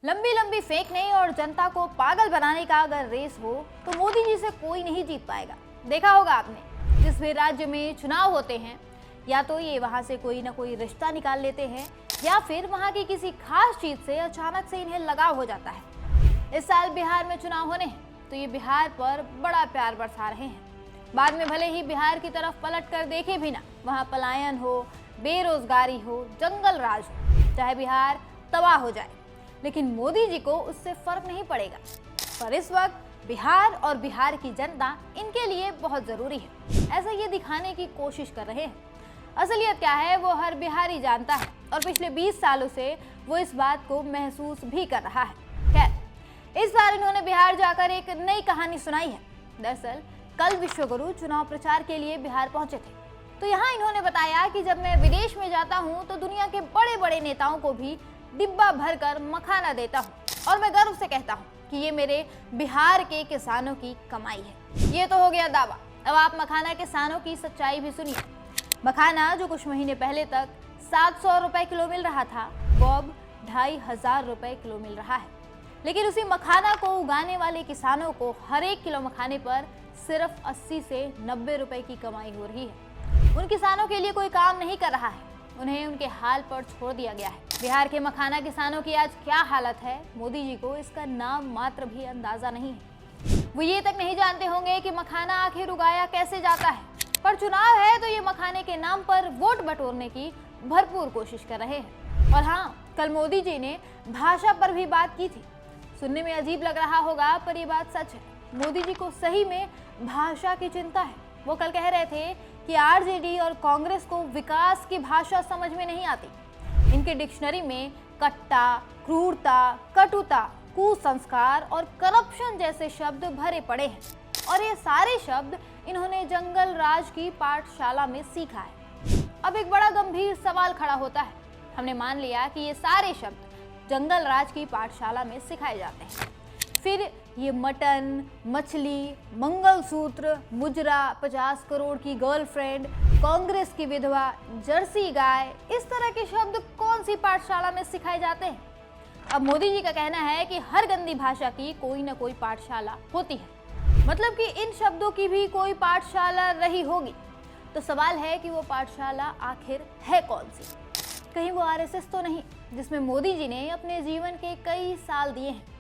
लंबी लंबी फेंकने और जनता को पागल बनाने का अगर रेस हो तो मोदी जी से कोई नहीं जीत पाएगा। देखा होगा आपने, जिस भी राज्य में चुनाव होते हैं या तो ये वहां से कोई ना कोई रिश्ता निकाल लेते हैं या फिर वहां की किसी खास चीज से अचानक से इन्हें लगाव हो जाता है। इस साल बिहार में चुनाव होने हैं तो ये बिहार पर बड़ा प्यार बरसा रहे हैं। बाद में भले ही बिहार की तरफ पलट कर देखे भी ना, वहां पलायन हो, बेरोजगारी हो, जंगल राज हो, चाहे बिहार तबाह हो जाए, लेकिन मोदी जी को उससे फर्क नहीं पड़ेगा। पर इस वक्त बिहार और बिहार की जनता इनके लिए बहुत जरूरी है, ऐसा ये दिखाने की कोशिश कर रहे हैं। असलियत क्या है वो हर बिहारी जानता है और पिछले 20 सालों से वो इस बात को महसूस भी कर रहा है। खैर, इस बार इन्होंने बिहार जाकर एक नई कहानी सुनाई है। दरअसल कल विश्वगुरु चुनाव प्रचार के लिए बिहार पहुंचे थे, तो यहाँ इन्होंने बताया कि जब मैं विदेश में जाता हूँ तो दुनिया के बड़े बड़े नेताओं को भी डिब्बा भरकर मखाना देता हूँ और मैं गर्व से कहता हूँ कि ये मेरे बिहार के किसानों की कमाई है। ये तो हो गया दावा, अब आप मखाना किसानों की सच्चाई भी सुनिए। मखाना जो कुछ महीने पहले तक 700 रुपए किलो मिल रहा था, वो अब 2500 रुपए किलो मिल रहा है। लेकिन उसी मखाना को उगाने वाले किसानों को हर एक किलो मखाने पर सिर्फ 80 से 90 रुपए की कमाई हो रही है। उन किसानों के लिए कोई काम नहीं कर रहा है, उन्हें उनके हाल पर छोड़ दिया गया है। बिहार के मखाना किसानों की आज क्या हालत है, मोदी जी को इसका नाम मात्र भी अंदाजा नहीं है। वो ये तक नहीं जानते होंगे कि मखाना आखिर उगाया कैसे जाता है, पर चुनाव है तो ये मखाने के नाम पर वोट बटोरने की भरपूर कोशिश कर रहे हैं। और हाँ, कल मोदी जी ने भाषा पर भी बात की थी। सुनने में अजीब लग रहा होगा पर ये बात सच है, मोदी जी को सही में भाषा की चिंता है। वो कल कह रहे थे कि आरजेडी और कांग्रेस को विकास की भाषा समझ में नहीं आती। इनके डिक्शनरी में कट्टा, क्रूरता, कटुता, कुसंस्कार और करप्शन जैसे शब्द भरे पड़े हैं और ये सारे शब्द इन्होंने जंगल राज की पाठशाला में सीखा है। अब एक बड़ा गंभीर सवाल खड़ा होता है। हमने मान लिया कि ये सारे शब्द जंगल राज की पाठशाला में सिखाए जाते हैं, फिर ये मटन, मछली, मंगलसूत्र, मुजरा, 50 करोड़ की गर्लफ्रेंड, कांग्रेस की विधवा, जर्सी गाय, इस तरह के शब्द कौन सी पाठशाला में सिखाए जाते हैं? अब मोदी जी का कहना है कि हर गंदी भाषा की कोई ना कोई पाठशाला होती है, मतलब कि इन शब्दों की भी कोई पाठशाला रही होगी। तो सवाल है कि वो पाठशाला आखिर है कौन सी? कहीं वो आरएसएस तो नहीं, जिसमें मोदी जी ने अपने जीवन के कई साल दिए हैं।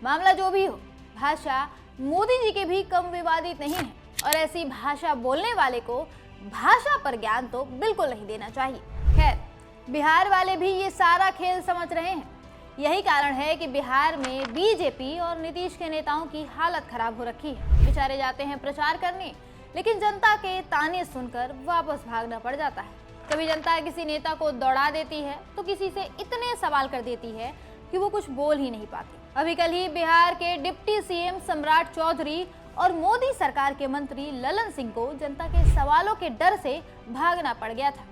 मामला जो भी हो, भाषा मोदी जी के भी कम विवादित नहीं है और ऐसी भाषा बोलने वाले को भाषा पर ज्ञान तो बिल्कुल नहीं देना चाहिए। खैर, बिहार वाले भी ये सारा खेल समझ रहे हैं। यही कारण है कि बिहार में बीजेपी और नीतीश के नेताओं की हालत खराब हो रखी है। बेचारे जाते हैं प्रचार करने, लेकिन जनता के ताने सुनकर वापस भागना पड़ जाता है। कभी जनता किसी नेता को दौड़ा देती है तो किसी से इतने सवाल कर देती है कि वो कुछ बोल ही नहीं पाती। अभी कल ही बिहार के डिप्टी सीएम सम्राट चौधरी और मोदी सरकार के मंत्री ललन सिंह को जनता के सवालों के डर से भागना पड़ गया था।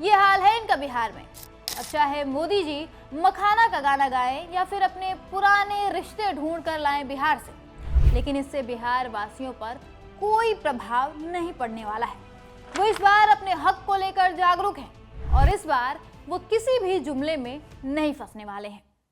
ये हाल है इनका बिहार में। अब चाहे मोदी जी मखाना का गाना गाएं या फिर अपने पुराने रिश्ते ढूंढ कर लाएं बिहार से, लेकिन इससे बिहार वासियों पर कोई प्रभाव नहीं पड़ने वाला है। वो इस बार अपने हक को लेकर जागरूक हैं और इस बार वो किसी भी जुमले में नहीं फंसने वाले हैं।